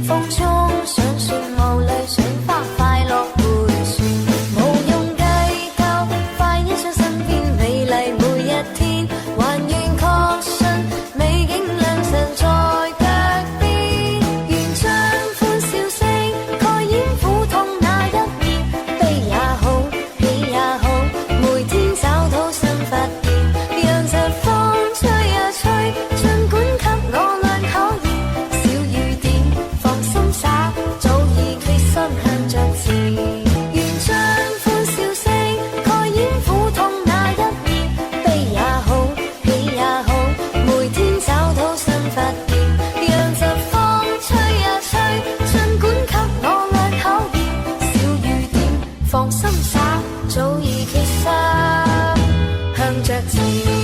風中上船無淚賞花快樂回旋，無用計較，快欣賞身邊美麗每一天，還願確信美景良辰在腳邊，願將歡笑聲蓋掩苦痛那一面，悲也好，喜也好，每天找到新發現，讓疾風吹呀吹，儘管給我倆考驗，小雨點放心灑，早已決心向着前，願將歡笑聲蓋掩苦痛那一面，悲也好，喜也好，每天找到新發現，讓疾風吹呀吹，儘管給我倆考驗，小雨點放心灑，早已決心向着前。